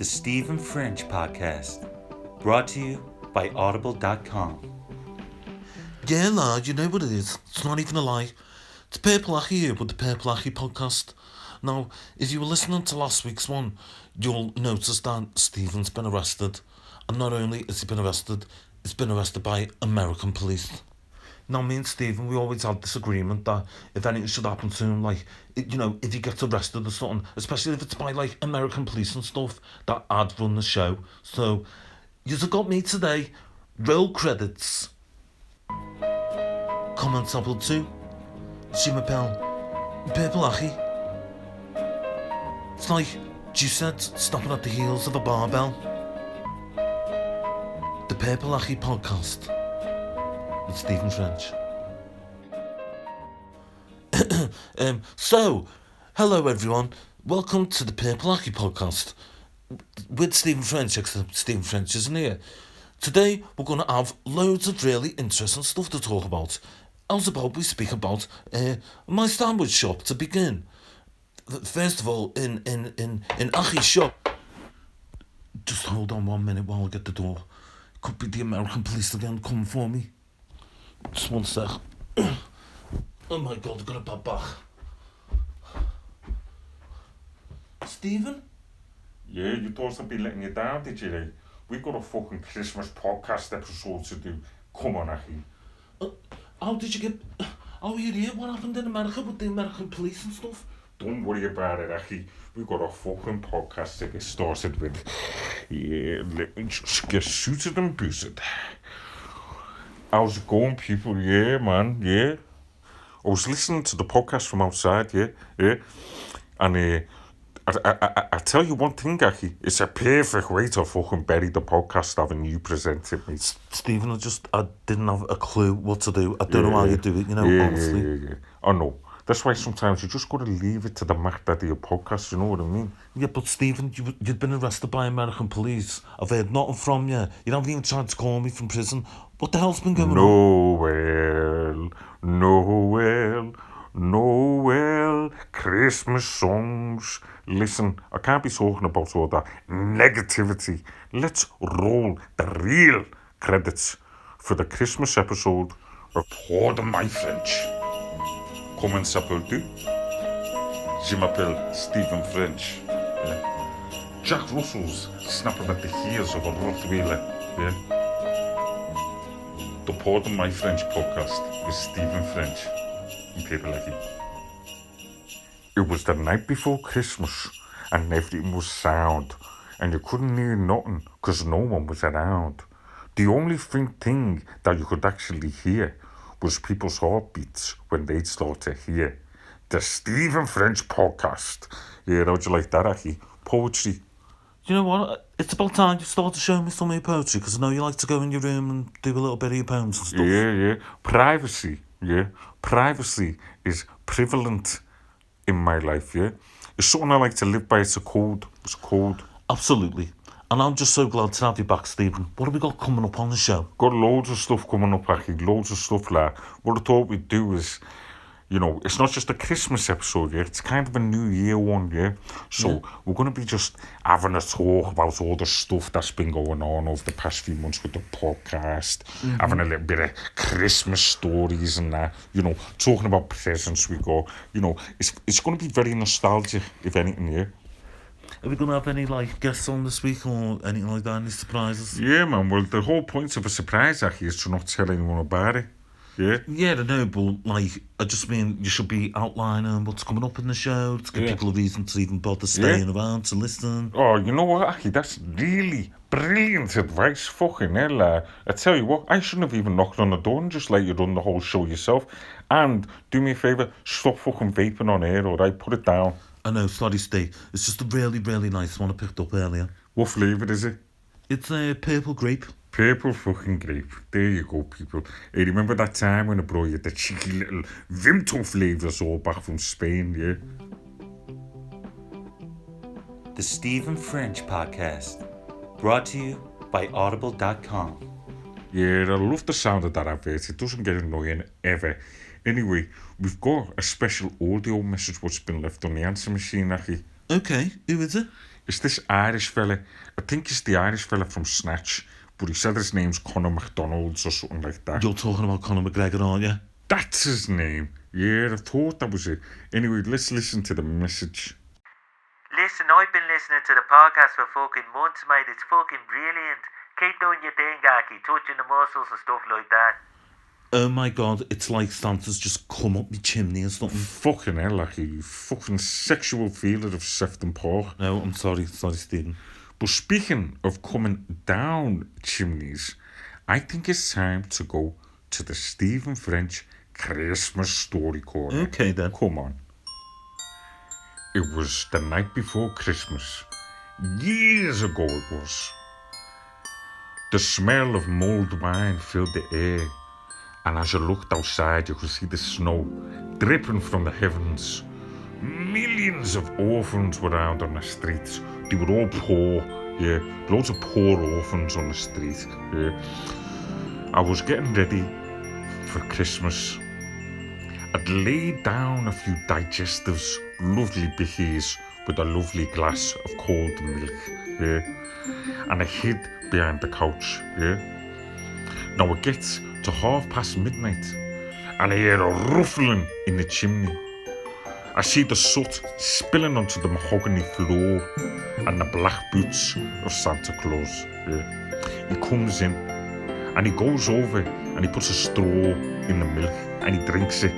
The Stephen French Podcast, brought to you by Audible.com. Yeah, lad, you know what it is. It's not even a lie. It's Purple Aki here with the Purple Aki Podcast. Now, if you were listening to last week's one, you'll notice that Stephen's been arrested. And not only has he been arrested, he's been arrested by American police. Now, me and Stephen, we always had this agreement that if anything should happen to him, if he gets arrested or something, especially if it's by, American police and stuff, that I'd run the show. So, you've got me today. Roll credits. Comment sample 2. Je m'appelle Purple Aki. It's like Giuseppe stopping at the heels of a barbell. The Purple Aki Podcast with Stephen French. So, hello everyone. Welcome to the Purple Aki Podcast with Stephen French, except Stephen French isn't here. Today we're going to have loads of really interesting stuff to talk about. How's about we speak about my sandwich shop to begin? First of all, in Aki's shop. Just hold on 1 minute while I get the door. Could be the American police again coming for me. Just 1 sec. Oh my God, I've got a bad back. Stephen? Yeah, you thought I'd be letting you down, did you? We've got a fucking Christmas podcast episode to do. Come on, Aki. How did you get... How are you here? What happened in America with the American police and stuff? Don't worry about it, Aki. We've got a fucking podcast to get started with. Yeah, let me just get suited and boosted. How's it going, people? Yeah, man, yeah. I was listening to the podcast from outside, yeah. And I tell you one thing, Aki. It's a perfect way to fucking bury the podcast having you present it, mate. Stephen, I didn't have a clue what to do. I don't know how you do it, honestly. Yeah. I know. That's why sometimes you just got to leave it to the Mac Daddy of podcast, you know what I mean? Yeah, but Stephen, you'd been arrested by American police. I've heard nothing from you. You haven't even tried to call me from prison. What the hell's been going on? Noel, Christmas songs. Listen, I can't be talking about all that negativity. Let's roll the real credits for the Christmas episode of Pardon My French. Comment s'appelle-tu? Je m'appelle Stephen French. Yeah. Jack Russell's snapping at the heels of a Rottweiler. Yeah. The Pardon My French podcast with Stephen French and people like you. It was the night before Christmas and everything was sound and you couldn't hear nothing because no one was around. The only thing that you could actually hear was people's heartbeats when they'd start to hear the Stephen French podcast. Yeah, how'd you like that, Aki? Poetry. You know what? It's about time you start to show me some of your poetry because I know you like to go in your room and do a little bit of your poems and stuff. Yeah. Privacy, yeah. Privacy is prevalent in my life, yeah. It's something I like to live by. It's a code. Absolutely. And I'm just so glad to have you back, Stephen. What have we got coming up on the show? Got loads of stuff coming up, Aki. Loads of stuff, like. What I thought we'd do is, it's not just a Christmas episode, yeah. It's kind of a New Year one, yeah. So we're going to be just having a talk about all the stuff that's been going on over the past few months with the podcast. Mm-hmm. Having a little bit of Christmas stories and that. Talking about presents we got. It's going to be very nostalgic, if anything, yeah. Are we going to have any, guests on this week or anything like that, any surprises? Yeah, man. Well, the whole point of a surprise, actually, is to not tell anyone about it. Yeah? Yeah, I know, but, I just mean you should be outlining what's coming up in the show to give people a reason to even bother staying around to listen. Oh, you know what, actually, that's really brilliant advice. Fucking hell. I tell you what, I shouldn't have even knocked on the door and just let you run the whole show yourself. And do me a favour, stop fucking vaping on air, alright? Put it down. I know, sorry, Steve. It's just a really, really nice one I picked up earlier. What flavour is it? It's purple grape. Purple fucking grape. There you go, people. Hey, remember that time when I brought you the cheeky little Vimto flavours all back from Spain, yeah? The Stephen French Podcast, brought to you by Audible.com. Yeah, I love the sound of that advert. It doesn't get annoying ever. Anyway, we've got a special audio message what's been left on the answer machine, Aki. Okay, who is it? is this Irish fella. I think he's the Irish fella from Snatch, but he said his name's Conor McDonald's or something like that. You're talking about Conor McGregor, aren't you? That's his name. Yeah, I thought that was it. Anyway, let's listen to the message. Listen, I've been listening to the podcast for fucking months, mate. It's fucking brilliant. Keep doing your thing, Aki, touching the muscles and stuff like that. Oh my God, it's like Santa's just come up my chimney or something. Fucking hell, Aki, you fucking sexual feeler of Sefton Park. No, I'm sorry, Stephen. But speaking of coming down chimneys, I think it's time to go to the Stephen French Christmas story corner. Okay then. Come on. It was the night before Christmas. Years ago it was. The smell of mulled wine filled the air, and as you looked outside you could see the snow dripping from the heavens. Millions of orphans were out on the streets. They were all poor, yeah. Loads of poor orphans on the street, yeah. I was getting ready for Christmas. I'd laid down a few digestives, lovely bickies with a lovely glass of cold milk, yeah. And I hid behind the couch, yeah. Now it gets to midnight, and I hear a ruffling in the chimney. I see the soot spilling onto the mahogany floor and the black boots of Santa Claus, yeah. He comes in, and he goes over and he puts a straw in the milk and he drinks it.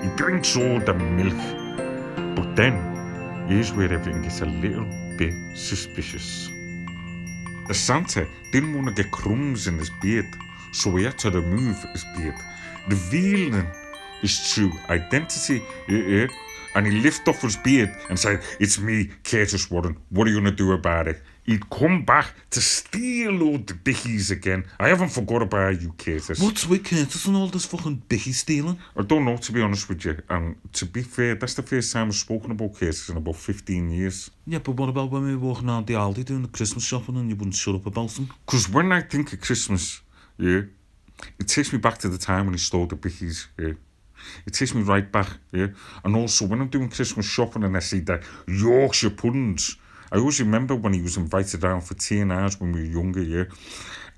He drinks all the milk. But then, here's where everything gets a little bit suspicious. The Santa didn't want to get crumbs in his beard, so he had to remove his beard, revealing his true identity. Yeah. And he lifted off his beard and said, "It's me, Curtis Warren. What are you going to do about it?" He'd come back to steal all the bickies again. I haven't forgot about you, Curtis. What's with Curtis and all this fucking bicky stealing? I don't know, to be honest with you. And to be fair, that's the first time I've spoken about Curtis in about 15 years. Yeah, but what about when we were walking around the Aldi doing the Christmas shopping and you wouldn't shut up about them? Because when I think of Christmas, yeah, it takes me back to the time when he stole the bickies, yeah. It takes me right back, yeah. And also, when I'm doing Christmas shopping and I see the Yorkshire puddings, I always remember when he was invited down for tea and ours when we were younger, yeah.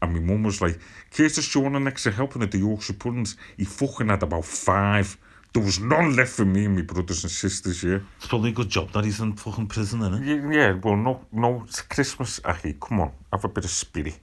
And my mum was like, "Curtis, do you want an extra helping at the Yorkshire puddings?" He fucking had about 5. There was none left for me and my brothers and sisters, yeah. It's probably a good job that he's in fucking prison, isn't it? Yeah, well, no, it's Christmas, Aki. Come on, have a bit of spirit.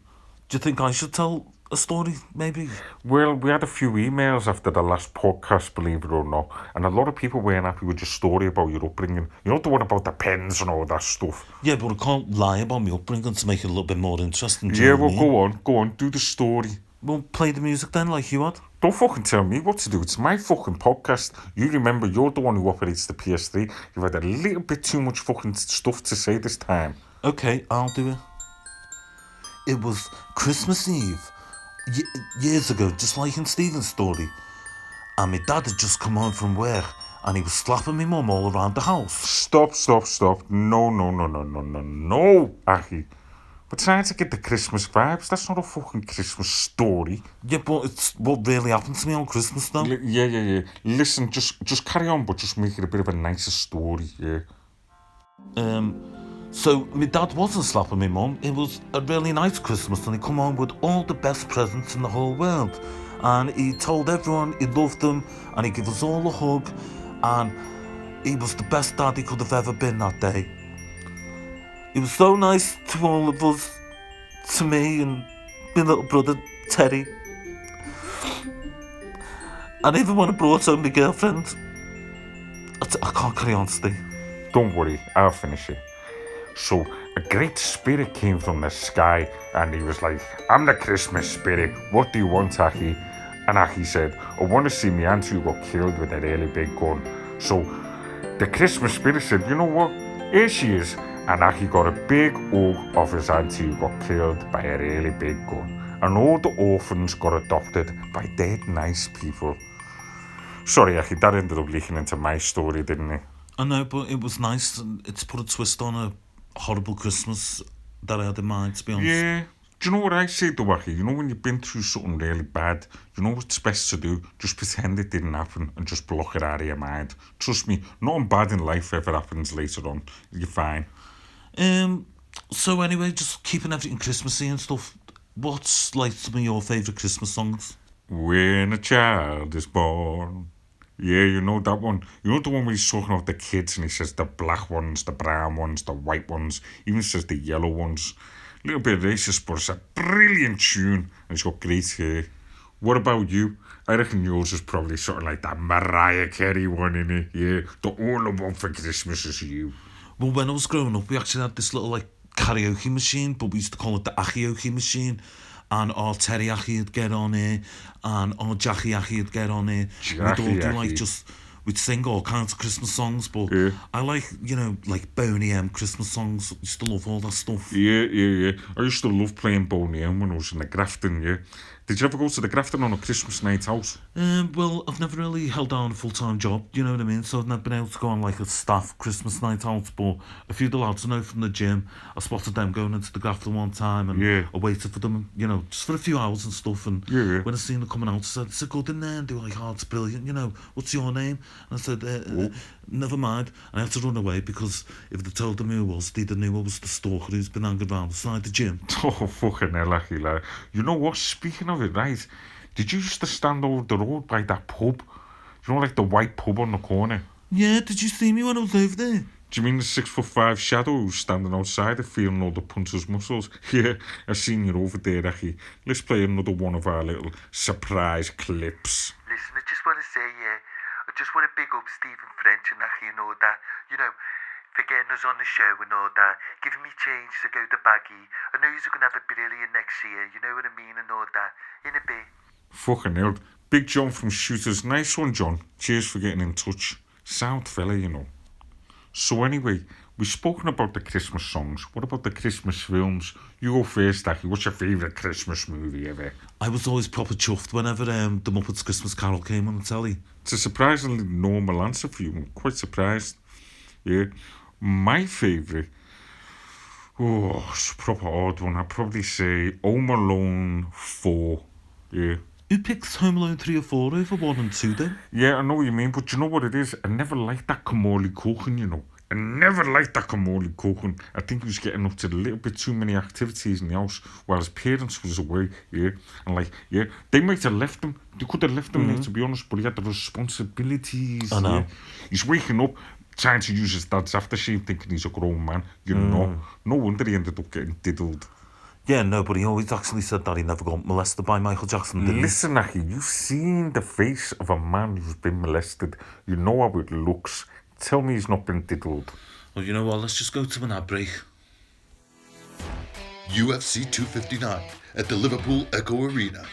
Do you think I should tell a story, maybe? Well, we had a few emails after the last podcast, believe it or not, and a lot of people weren't happy with your story about your upbringing. You know, the one about the pens and all that stuff. Yeah, but I can't lie about my upbringing to make it a little bit more interesting. Yeah, well, go on, do the story. Well, play the music then, like you had. Don't fucking tell me what to do. It's my fucking podcast. You remember, you're the one who operates the PS3. You've had a little bit too much fucking stuff to say this time. Okay, I'll do it. It was Christmas Eve. Years ago, just like in Stephen's story, and my dad had just come home from work and he was slapping my mum all around the house. Stop. No, Aki. We're trying to get the Christmas vibes. That's not a fucking Christmas story. Yeah, but it's what really happened to me on Christmas, though. Yeah. Listen, just carry on, but just make it a bit of a nicer story, yeah. So my dad wasn't slapping my mum. It was a really nice Christmas and he come home with all the best presents in the whole world. And he told everyone he loved them and he gave us all a hug and he was the best dad he could have ever been that day. He was so nice to all of us, to me and my little brother Terry. And even when I brought home my girlfriend, I can't carry on, Steve. Don't worry, I'll finish it. So a great spirit came from the sky and he was like, "I'm the Christmas spirit, what do you want, Aki?" And Aki said, "I want to see my auntie who got killed with a really big gun." So the Christmas spirit said, "You know what, here she is." And Aki got a big hug of his auntie who got killed by a really big gun. And all the orphans got adopted by dead nice people. Sorry, Aki, that ended up leaking into my story, didn't it? I know, but it was nice and it's put a twist on a horrible Christmas that I had in mind, to be honest. Yeah. Do you know what I say though, Aki? You know when you've been through something really bad, you know what's best to do? Just pretend it didn't happen and just block it out of your mind. Trust me, nothing bad in life ever happens later on. You're fine. So anyway, just keeping everything Christmassy and stuff. What's like some of your favourite Christmas songs? When a child is born. Yeah, you know that one. You know the one where he's talking about the kids and he says the black ones, the brown ones, the white ones, even says the yellow ones. A little bit racist, but it's a brilliant tune and it's got great hair. What about you? I reckon yours is probably sort of like that Mariah Carey one, innit? Yeah, the all I want for Christmas is you. Well, when I was growing up, we actually had this little like karaoke machine, but we used to call it the Achioke machine. And our teriyaki would get on it, and our jackiyaki would get on it. We'd all do like we'd sing all kinds of Christmas songs, but Yeah. I like, like Boney M Christmas songs. I used to love all that stuff. Yeah. I used to love playing Boney M when I was in the Grafton, yeah. Did you ever go to the Grafton on a Christmas night out? Well, I've never really held down a full-time job, you know what I mean? So I've never been able to go on like a staff Christmas night out, but a few of the lads I know from the gym, I spotted them going into the Grafton one time and Yeah. I waited for them, just for a few hours and stuff. And Yeah. when I seen them coming out, I said, "It's a good in there." And they were like, "Oh, it's brilliant, what's your name?" And I said, "Never mind." And I had to run away because if they told them who it was, they'd have knew I was the stalker who's been hanging around beside the gym. Oh, fucking hell, lucky lad. You know what, speaking of it, right, did you used to stand over the road by that pub? You know, like the white pub on the corner? Yeah, did you see me when I was over there? Do you mean the 6'5" shadow who's standing outside it feeling all the punter's muscles? Yeah, I've seen you over there, Aki. Let's play another one of our little surprise clips. Listen, I just want to say, I just want to big up Stephen French and Achie and all that, for getting us on the show and all that, giving me change to go to Baggy. I know you're going to have a brilliant next year, you know what I mean, and all that. In a bit. Fucking hell. Big John from Shooters. Nice one, John. Cheers for getting in touch. Sound fella, you know. So anyway, we've spoken about the Christmas songs. What about the Christmas films? You go first, Aki. What's your favourite Christmas movie ever? I was always proper chuffed whenever the Muppets Christmas Carol came on the telly. It's a surprisingly normal answer for you. I'm quite surprised. Yeah. My favourite, it's a proper odd one. I'd probably say Home Alone 4. Yeah. Who picks Home Alone 3 or 4 over 1 and 2 then? Yeah, I know what you mean, but you know what it is? I never liked that Kamali Culkin, you know. I never liked that Kamali Culkin. I think he was getting up to a little bit too many activities in the house while his parents was away, yeah. And they might have left him. They could have left him there, to be honest, but he had the responsibilities. I know. Yeah. He's waking up, trying to use his dad's aftershave, thinking he's a grown man. You know, no wonder he ended up getting diddled. Yeah, no, but he always actually said that he never got molested by Michael Jackson, didn't he? Listen, Aki, you've seen the face of a man who's been molested. You know how it looks. Tell me he's not been diddled. Well, you know what, let's just go to an ad break. UFC 259 at the Liverpool Echo Arena,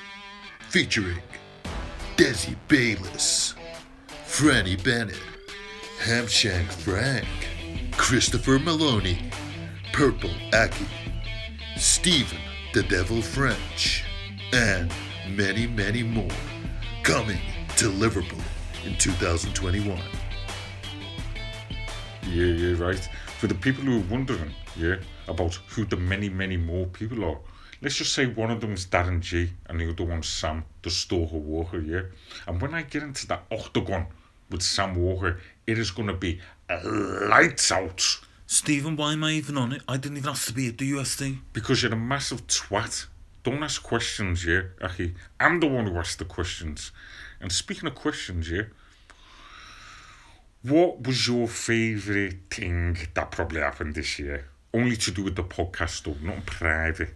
featuring Desi Bayliss, Franny Bennett, Hamshank Frank, Christopher Maloney, Purple Aki, Stephen the Devil French, and many, many more, coming to Liverpool in 2021. Yeah, right. For the people who are wondering, about who the many, many more people are, let's just say one of them is Darren G and the other one's Sam, the Stalker Walker, yeah? And when I get into that octagon with Sam Walker, it is going to be lights out. Stephen, why am I even on it? I didn't even have to be at the UFC. Because you're a massive twat. Don't ask questions, yeah, Aki. I'm the one who asks the questions. And speaking of questions, yeah, what was your favourite thing that probably happened this year? Only to do with the podcast, though, not private.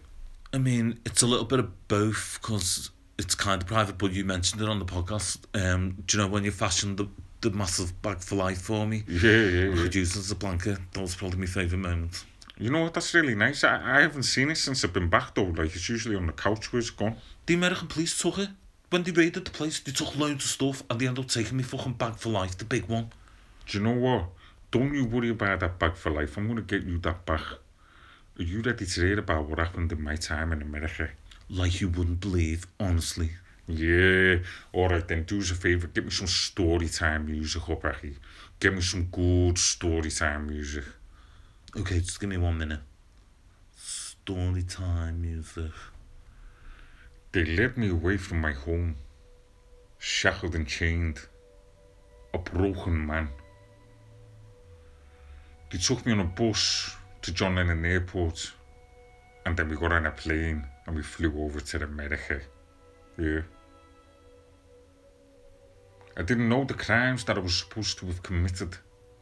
I mean, it's a little bit of both, because it's kind of private, but you mentioned it on the podcast. Do you know when you fashioned the massive bag for life for me? Yeah. Produced as a blanket. That was probably my favourite moment. You know what, that's really nice. I haven't seen it since I've been back, though. Like, it's usually on the couch where it's gone. The American police took it. When they raided the place, they took loads of stuff, and they ended up taking me fucking bag for life, the big one. Do you know what? Don't you worry about that bag for life. I'm going to get you that back. Are you ready to hear about what happened in my time in America? Like you wouldn't believe, honestly. Yeah. Alright then, do us a favour. Get me some story time music up, Aki. Get me some good story time music. Okay, just give me 1 minute. Story time music. They led me away from my home. Shackled and chained. A broken man. They took me on a bus to John Lennon Airport, and then we got on a plane and we flew over to America. Yeah. I didn't know the crimes that I was supposed to have committed,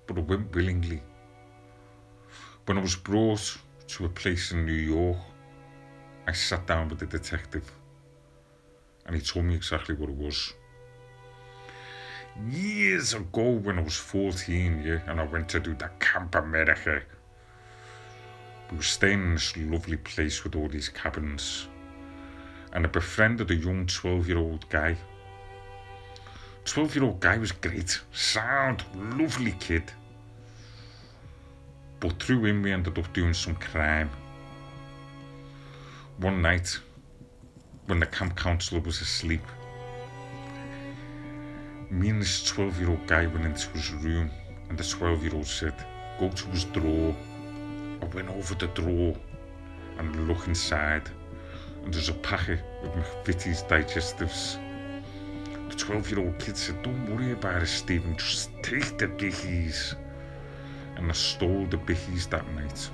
but I went willingly. When I was brought to a place in New York, I sat down with the detective and he told me exactly what it was. Years ago when I was 14, yeah, and I went to do that Camp America. We were staying in this lovely place with all these cabins, and I befriended a young 12-year-old guy. 12-year-old guy was great, sound, lovely kid. But through him we ended up doing some crime. One night, when the camp counselor was asleep, me and this 12-year-old guy went into his room, and the 12-year-old said, "Go to his drawer." I went over the drawer and looked inside, and there's a packet of McVitie's digestives. The 12-year-old kid said, "Don't worry about it, Stephen, just take the bickies." And I stole the bickies that night.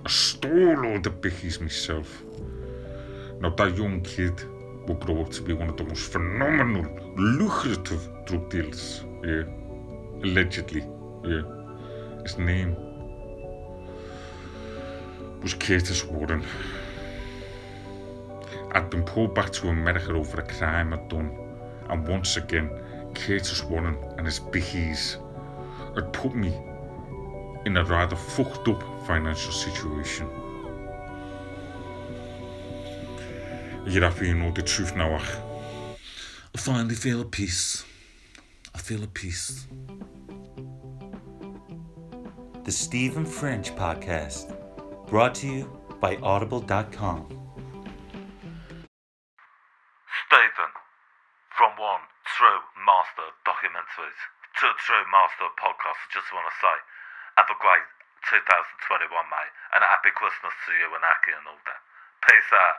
I stole all the bickies myself. Now that young kid will grow up to be one of the most phenomenal, lucrative drug dealers, yeah, allegedly, yeah. His name was Curtis Warren. I'd been pulled back to America over a crime I'd done, and once again, Curtis Warren and his bickies had put me in a rather fucked up financial situation. You're happy you know the truth now, Ach? I finally feel at peace. I feel at peace. The Stephen French Podcast, brought to you by Audible.com. Stephen, from one true master documentaries to a true master podcast, I just want to say, have a great 2021, mate, and a happy Christmas to you and Aki and all that. Peace out.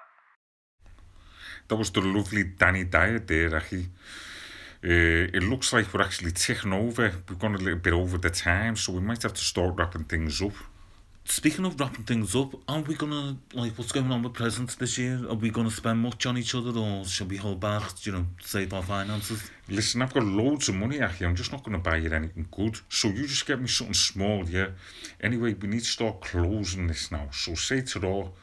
That was the lovely Danny Dyer there, Aki. It looks like we're actually ticking over. We've gone a little bit over the time, so we might have to start wrapping things up. Speaking of wrapping things up, are we gonna, what's going on with presents this year? Are we gonna spend much on each other, or shall we hold back, save our finances? Listen, I've got loads of money, Aki. I'm just not going to buy you anything good. So you just get me something small, yeah? Anyway, we need to start closing this now. So say it all.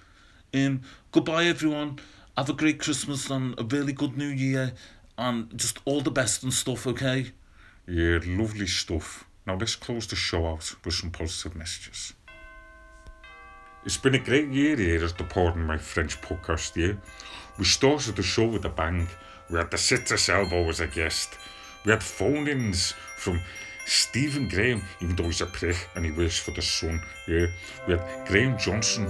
Goodbye, everyone. Have a great Christmas and a really good New Year, and just all the best and stuff, okay? Yeah, lovely stuff. Now let's close the show out with some positive messages. It's been a great year here at the Pardon My French podcast, yeah? We started the show with a bang. We had the Citrus Elbow as a guest. We had phone-ins from Stephen Graham, even though he's a prick and he works for the Sun, yeah? We had Graham Johnson.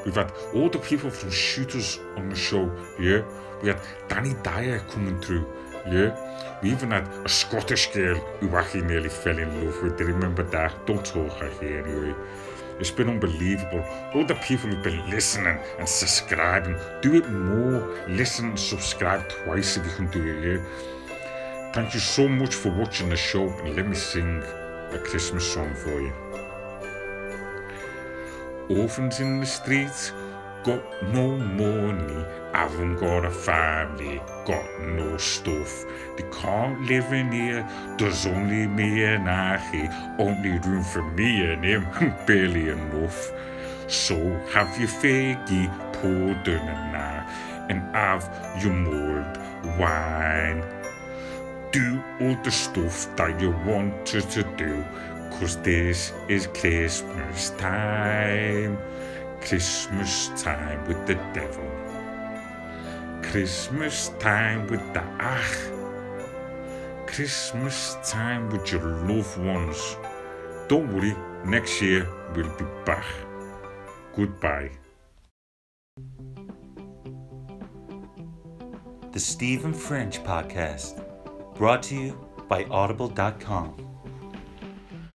We've had all the people from Shooters on the show, yeah? We had Danny Dyer coming through, yeah? We even had a Scottish girl who actually nearly fell in love with. Do you remember that? Don't talk here anyway. It's been unbelievable. All the people who've been listening and subscribing. Do it more. Listen and subscribe twice if you can do it, yeah? Thank you so much for watching the show, and let me sing a Christmas song for you. Orphans in the streets, got no money, haven't got a family, got no stuff. They can't live in here, there's only me and Achi, only room for me and him, barely enough. So have your figgy pudding and have your mulled wine. Do all the stuff that you wanted to do, 'cause this is Christmas time. Christmas time with the devil. Christmas time with the Ach. Christmas time with your loved ones. Don't worry, next year we'll be back. Goodbye. The Stephen French Podcast, brought to you by Audible.com.